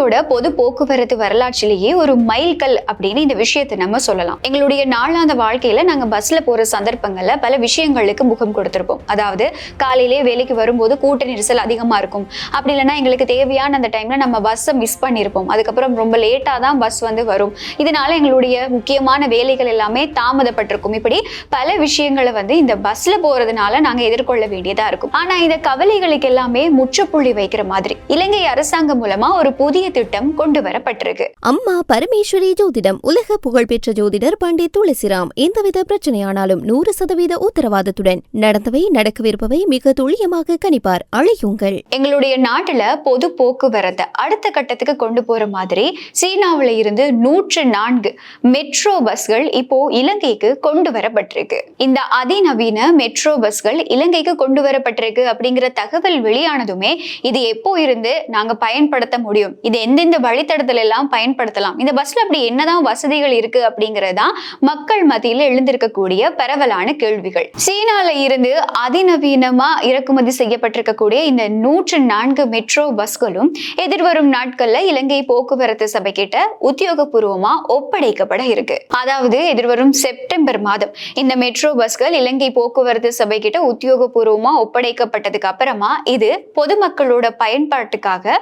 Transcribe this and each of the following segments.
இலங்கையோட பொது போக்குவரத்து வரலாற்றிலேயே ஒரு மைல்கல் அப்படின்னு இந்த விஷயத்தை நம்ம சொல்லலாம். எங்களுடைய நாளாந்த வாழ்க்கையில நாங்க பஸ்ல போற சந்தர்ப்பங்கள்ல பல விஷயங்களுக்கு முகம் கொடுத்திருப்போம். அதாவது காலையிலே வேலைக்கு வரும்போது கூட்ட நெரிசல் அதிகமா இருக்கும். அப்படி இல்லைன்னா எங்களுக்கு தேவையான அந்த டைம்ல நம்ம பஸ்ஸை மிஸ் பண்ணியிருப்போம். அதுக்கப்புறம் ரொம்ப லேட்டா தான் பஸ் வரும். இதனால எங்களுடைய முக்கியமான வேலைகள் எல்லாமே தாமதப்பட்டிருக்கும். இப்படி பல விஷயங்களை இந்த பஸ்ல போறதுனால நாங்க எதிர்கொள்ள வேண்டியதா இருக்கும். ஆனா இந்த கவலைகளுக்கு எல்லாமே முற்றுப்புள்ளி வைக்கிற மாதிரி இலங்கை அரசாங்கம் மூலமா ஒரு புதிய திட்டம் கொண்டு வரப்பட்டிருக்கு. அம்மா பரமேஸ்வரி ஜோதிடம். உலக புகழ்பெற்ற ஜோதிடர் பண்டிட் துளசிராம். எந்தவித பிரச்சனையானாலும் 100% உத்தரவாதத்துடன் நடந்தவை நடக்கவிருப்பவை மிக துல்லியமாக கணிப்பார். அழையுங்கள். எங்களுடைய நாட்டுல பொது போக்குவரத்தை அடுத்த கட்டத்துக்கு கொண்டு போற மாதிரி சீனாவில இருந்து 104 மெட்ரோ பஸ்கள் இப்போ இலங்கைக்கு கொண்டு வரப்பட்டிருக்கு. இந்த அதிநவீன மெட்ரோ பஸ்கள் இலங்கைக்கு கொண்டு வரப்பட்டிருக்கு அப்படிங்கிற தகவல் வெளியானதுமே இது எப்போ இருந்து நாங்க பயன்படுத்த முடியும், இது எந்தெந்த வழித்தடத்துல எல்லாம் பயன்படுத்தலாம், இந்த பஸ்ல அப்படி என்னதான் வசதிகள் இருக்கு அப்படிங்கறதான் மக்கள் மத்தியில எழுந்திருக்கக்கூடிய பரவலான கேள்விகள். சீனால இருந்து அதிநவீனமா இறக்குமதி செய்யப்பட்டிருக்கக்கூடிய இந்த 104 மெட்ரோ பஸ்களும் எதிர்வரும் நாட்கள்ல இலங்கை போக்குவரத்து சபை கிட்ட உத்தியோகபூர்வமா ஒப்படைக்கப்பட இருக்கு. அதாவது எதிர்வரும் செப்டம்பர் மாதம் இந்த மெட்ரோ பஸ்கள் இலங்கை போக்குவரத்து சபை கிட்ட உத்தியோகபூர்வமா ஒப்படைக்கப்பட்டதுக்கு அப்புறமா இது பொதுமக்களோட பயன்பாட்டுக்காக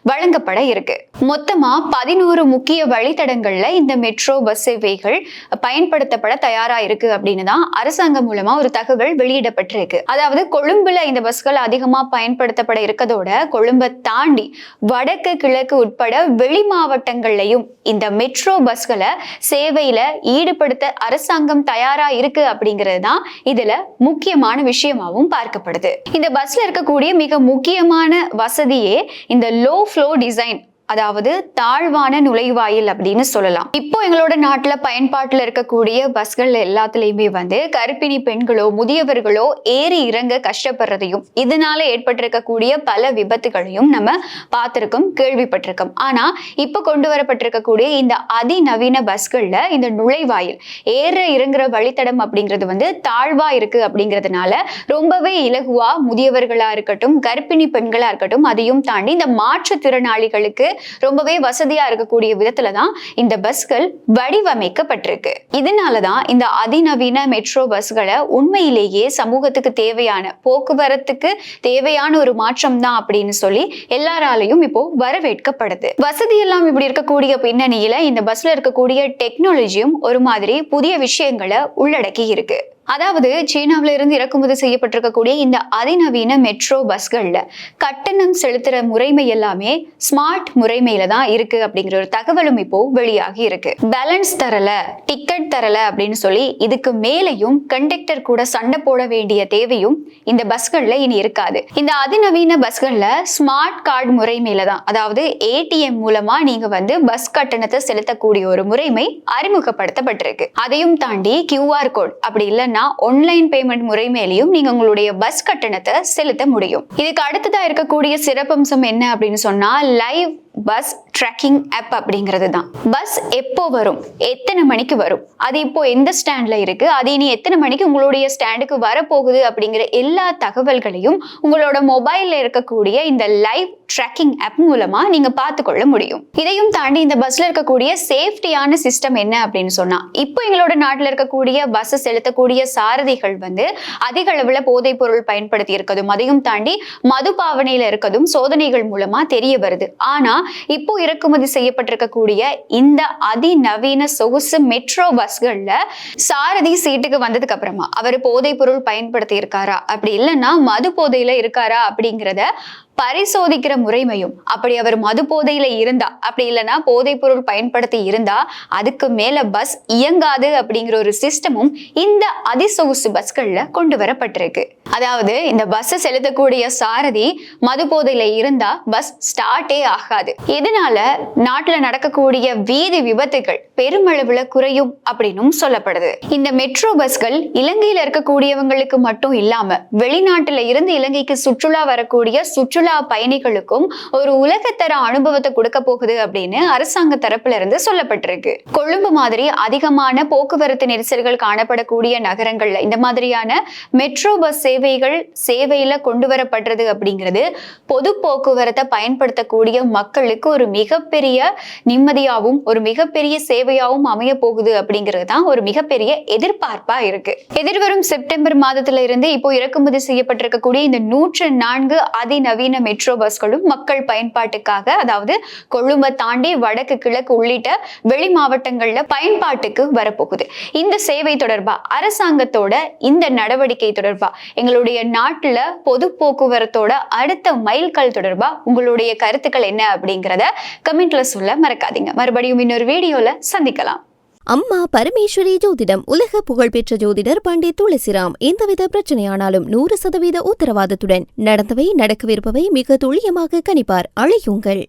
வழங்கப்பட இருக்கு. மொத்தமா 11 முக்கிய வழித்தடங்கள்ல இந்த மெட்ரோ பஸ் சேவைகள் பயன்படுத்தப்பட தயாரா இருக்கு அப்படின்னு தான் அரசாங்கம் மூலமா ஒரு தகவல் வெளியிடப்பட்டிருக்கு. அதாவது கொழும்புல இந்த பஸ்கள் அதிகமா பயன்படுத்தப்பட இருக்கதோட கொழும்பை தாண்டி வடக்கு கிழக்கு உட்பட வெளி மாவட்டங்கள்லயும் இந்த மெட்ரோ பஸ்களை சேவையில ஈடுபடுத்த அரசாங்கம் தயாரா இருக்கு அப்படிங்கிறது தான் இதுல முக்கியமான விஷயமாவும் பார்க்கப்படுது. இந்த பஸ்ல இருக்கக்கூடிய மிக முக்கியமான வசதியே இந்த லோ ஃப்ளோ டிசைன், அதாவது தாழ்வான நுழைவாயில் அப்படின்னு சொல்லலாம். இப்போ எங்களோட நாட்டுல பயன்பாட்டுல இருக்கக்கூடிய பஸ்கள் எல்லாத்துலயுமே கர்ப்பிணி பெண்களோ முதியவர்களோ ஏறி இறங்க கஷ்டப்படுறதையும் இதனால ஏற்பட்டிருக்கக்கூடிய பல விபத்துகளையும் நம்ம பார்த்திருக்கோம், கேள்விப்பட்டிருக்கோம். ஆனா இப்ப கொண்டு வரப்பட்டிருக்கக்கூடிய இந்த அதிநவீன பஸ்கள்ல இந்த நுழைவாயில் ஏற இறங்குற வழித்தடம் அப்படிங்கிறது தாழ்வா இருக்கு அப்படிங்கிறதுனால ரொம்பவே இலகுவா முதியவர்களா இருக்கட்டும் கர்ப்பிணி பெண்களா இருக்கட்டும் அதையும் தாண்டி இந்த மாற்றுத்திறனாளிகளுக்கு ரொம்பவே வசதியா இருக்கக்கூடிய விதத்துலதான் இந்த பஸ்கள் வடிவமைக்கப்பட்டிருக்கு. இதனாலதான் இந்த அதிநவீன மெட்ரோ பஸ்களை உண்மையிலேயே சமூகத்துக்கு தேவையான போக்குவரத்துக்கு தேவையான ஒரு மாற்றம் தான் அப்படின்னு சொல்லி எல்லாராலையும் இப்போ வரவேற்கப்படுது. வசதி எல்லாம் இப்படி இருக்கக்கூடிய பின்னணியில இந்த பஸ்ல இருக்கக்கூடிய டெக்னாலஜியும் ஒரு மாதிரி புதிய விஷயங்களை உள்ளடக்கி இருக்கு. அதாவது சீனாவில இருந்து இறக்குமதி செய்யப்பட்டிருக்கக்கூடிய இந்த அதிநவீன மெட்ரோ பஸ்கள்ல கட்டணம் செலுத்துற முறைமை எல்லாமே ஸ்மார்ட் முறைமையில தான் இருக்கு அப்படிங்கிற ஒரு தகவலும் இப்போ வெளியாகி இருக்கு. பேலன்ஸ் தரல, டிக்கெட் தரல அப்படின்னு சொல்லி இதுக்கு மேலையும் கண்டக்டர் கூட சண்டை போட வேண்டிய தேவையும் இந்த பஸ்கள்ல இனி இருக்காது. இந்த அதிநவீன பஸ்கள்ல ஸ்மார்ட் கார்டு முறைமையில தான், அதாவது ஏடிஎம் மூலமா நீங்க பஸ் கட்டணத்தை செலுத்தக்கூடிய ஒரு முறைமை அறிமுகப்படுத்தப்பட்டிருக்கு. அதையும் தாண்டி QR கோட் அப்படி இல்ல ஆன்லைன் பேமெண்ட் முறை மேலேயும் நீங்க உங்களுடைய பஸ் கட்டணத்தை செலுத்த முடியும். இதுக்கு அடுத்ததா இருக்கக்கூடிய சிறப்பம்சம் என்ன அப்படின்னு சொன்னா லைவ் பஸ் ட்ராக்கிங் ஆப் அப்படிங்கிறது தான். பஸ் எப்போ வரும், எத்தனை மணிக்கு வரும், அது இப்போ எந்த ஸ்டாண்ட்ல இருக்கு, அது இனி எத்தனை மணிக்கு உங்களுடைய ஸ்டாண்டுக்கு வரப்போகுது அப்படிங்கிற எல்லா தகவல்களையும் உங்களோட மொபைல்ல இருக்கக்கூடிய இந்த லைவ் ட்ராக்கிங் ஆப் மூலமா நீங்க பார்த்துக்கொள்ள முடியும். இதையும் தாண்டி இந்த பஸ்ல இருக்கக்கூடிய சேஃப்டியான சிஸ்டம் என்ன அப்படின்னு சொன்னா இப்போ எங்களோட நாட்டில் இருக்கக்கூடிய பஸ் செலுத்தக்கூடிய சாரதிகள் அதிக அளவுல போதைப் பொருள் பயன்படுத்தி இருக்கதும் அதையும் தாண்டி மதுபாவனையில இருக்கதும் சோதனைகள் மூலமா தெரிய வருது. ஆனா இப்போ இறக்குமதி செய்யப்பட்டிருக்கக்கூடிய இந்த அதிநவீன சொகுசு மெட்ரோ பஸ்கள்ல சாரதி சீட்டுக்கு வந்ததுக்கு அப்புறமா அவர் போதைப் பொருள் பயன்படுத்தி இருக்காரா அப்படி இல்லைன்னா மது போதையில இருக்காரா அப்படிங்கிறத பரிசோதிக்கிற முறைமையும், அப்படி அவர் மது போதையில இருந்தா அப்படி இல்லைன்னா போதைப் பொருள் பயன்படுத்தி இருந்தா அதுக்கு மேல பஸ் இயங்காது அப்படிங்கிற ஒரு சிஸ்டமும் இந்த அதிசொகுசு பஸ்கள்ல கொண்டு வரப்பட்டிருக்கு. அதாவது இந்த பஸ் செலுத்தக்கூடிய சாரதி மது போதையில இருந்தா பஸ் ஸ்டார்ட்டே ஆகாது. இதனால நாட்டுல நடக்கக்கூடிய வீதி விபத்துகள் பெருமளவுல குறையும் அப்படின்னும் சொல்லப்படுது. இந்த மெட்ரோ பஸ்கள் இலங்கையில இருக்கக்கூடியவங்களுக்கு மட்டும் இல்லாம வெளிநாட்டுல இருந்து இலங்கைக்கு சுற்றுலா வரக்கூடிய சுற்றுலா சுற்றுலா பயணிகளுக்கும் ஒரு உலகத்தர அனுபவத்தை கொடுக்க போகுது அப்படின்னு அரசாங்க தரப்புல இருந்து சொல்லப்பட்டிருக்கு. கொழும்பு மாதிரி அதிகமான போக்குவரத்து நெரிசல்கள் காணப்படக்கூடிய நகரங்கள்ல இந்த மாதிரியான மெட்ரோ பஸ் சேவையில கொண்டு வரப்படுறது அப்படிங்கிறது பொது போக்குவரத்தை பயன்படுத்தக்கூடிய மக்களுக்கு ஒரு மிகப்பெரிய நிம்மதியாகவும் ஒரு மிகப்பெரிய சேவையாகவும் அமைய போகுது அப்படிங்கிறது தான் ஒரு மிகப்பெரிய எதிர்பார்ப்பா இருக்கு. எதிர்வரும் செப்டம்பர் மாதத்துல இருந்து இப்போ இறக்குமதி செய்யப்பட்டிருக்கக்கூடிய இந்த 104 அதிநவீன மெட்ரோ பஸ்களும் மக்கள் பயன்பாட்டுக்காக, அதாவது கொழும்பை தாண்டி வடக்கு கிழக்கு உள்ளிட்ட வெளி மாவட்டங்கள்ல பயன்பாட்டுக்கு வரப்போகுது. இந்த சேவை தொடர்பா அரசாங்கத்தோட இந்த நடவடிக்கை தொடர்பா எங்களுடைய நாட்டுல பொது போக்குவரத்தோட அடுத்த மைல்கல் தொடர்பா உங்களுடைய கருத்துக்கள் என்ன அப்படிங்கிறத கமெண்ட்ல சொல்ல மறக்காதீங்க. மறுபடியும் இன்னொரு வீடியோல சந்திக்கலாம். அம்மா பரமேஸ்வரி ஜோதிடம் உலக புகழ்பெற்ற ஜோதிடர் பண்டிட் துளசிராம். எந்தவித பிரச்சனையானாலும் 100% உத்தரவாதத்துடன் நடந்தவை நடக்கவிருப்பவை மிக துல்லியமாக கணிப்பார். அழையுங்கள்.